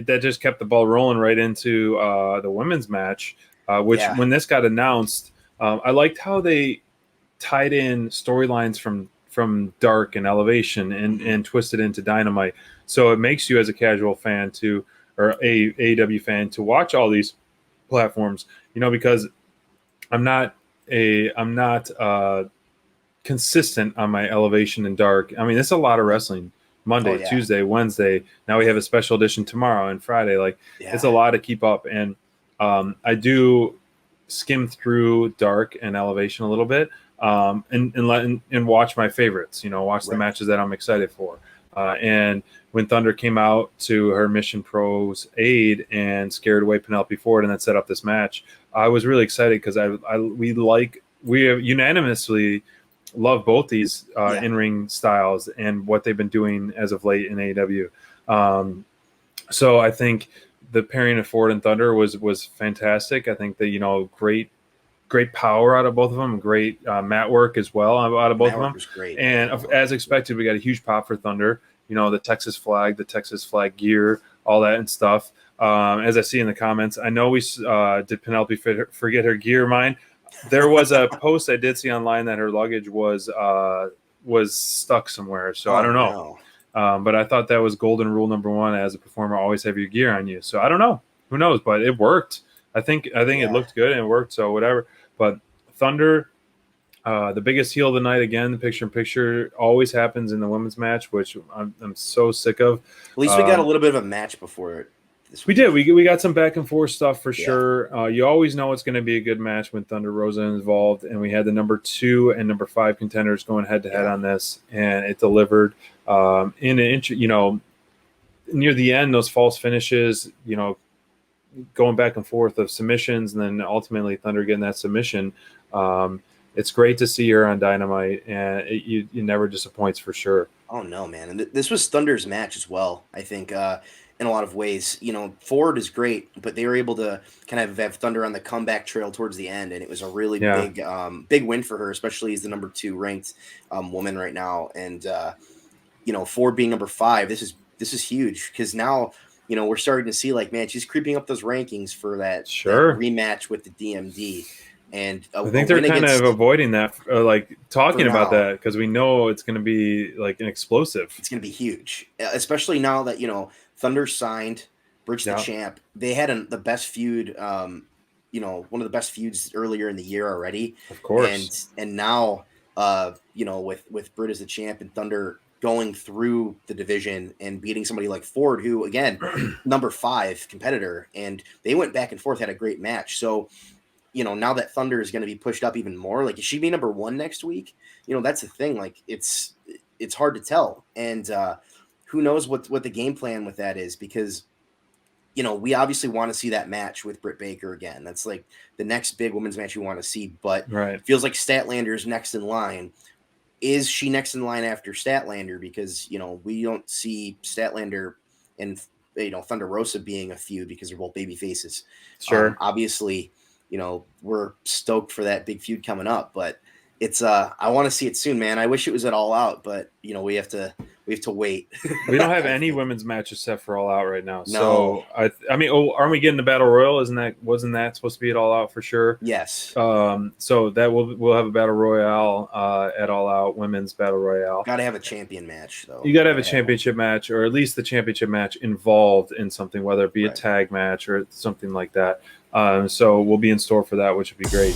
that just kept the ball rolling right into the women's match, which when this got announced, I liked how they tied in storylines from Dark and Elevation and twisted into Dynamite. So it makes you as a casual fan or a AEW fan to watch all these platforms, because I'm not consistent on my Elevation and Dark. I mean, it's a lot of wrestling. Monday, Tuesday, Wednesday. Now we have a special edition tomorrow and Friday. It's a lot to keep up. And I do skim through Dark and Elevation a little bit, and watch my favorites. Watch the matches that I'm excited for. And when Thunder came out to her Mission Pro's aid and scared away Penelope Ford and then set up this match, I was really excited because we have unanimously love both these in-ring styles and what they've been doing as of late in AEW. So I think the pairing of Ford and Thunder was fantastic. I think that, great power out of both of them, great mat work as well out of both of them. Was great. And as expected, we got a huge pop for Thunder. The Texas flag gear, all that and stuff. As I see in the comments, I know we did Penelope forget her gear, mine. There was a post I did see online that her luggage was stuck somewhere. So I don't know. No. But I thought that was golden rule number one as a performer: always have your gear on you. So I don't know. Who knows? But it worked. I think it looked good and it worked. So whatever. But Thunder, the biggest heel of the night again. The picture-in-picture always happens in the women's match, which I'm so sick of. At least we got a little bit of a match before it. We did. We got some back and forth stuff for sure. You always know it's going to be a good match when Thunder Rosa is involved, and we had the number 2 and number 5 contenders going head to head on this, and it delivered. In an inch, near the end, those false finishes, going back and forth of submissions, and then ultimately Thunder getting that submission. It's great to see her on Dynamite, and it never disappoints for sure. Oh no, man! And this was Thunder's match as well. I think. In a lot of ways, Ford is great, but they were able to kind of have Thunder on the comeback trail towards the end, and it was a really big win for her, especially as the number 2 ranked woman right now. And Ford being number 5, this is huge because now we're starting to see she's creeping up those rankings for that rematch with the DMD. And I think they're kind of avoiding that, talking about that, because we know it's going to be an explosive. It's going to be huge, especially now that Thunder signed Bridge the Champ. They had the best feud, one of the best feuds earlier in the year already. Of course. And now, with Brit as the champ and Thunder going through the division and beating somebody like Ford, who again, number 5 competitor, and they went back and forth, had a great match. So, now that Thunder is going to be pushed up even more, is she be number 1 next week? That's the thing. It's hard to tell. And, who knows what the game plan with that is, because, we obviously want to see that match with Britt Baker again. That's the next big women's match we want to see, but it feels like Statlander's next in line. Is she next in line after Statlander? Because, we don't see Statlander and, Thunder Rosa being a feud because they're both baby faces. Sure. Obviously, we're stoked for that big feud coming up, but it's I want to see it soon, man. I wish it was at All Out, but we have to wait. We don't have any women's matches set for All Out right now. No. So I mean, aren't we getting the Battle Royal? Wasn't that supposed to be at All Out for sure? Yes. So that we'll have a Battle Royale at All Out, women's Battle Royale. Got to have a champion match though. You got to have a championship match, or at least the championship match involved in something, whether it be a tag match or something like that. So we'll be in store for that, which would be great.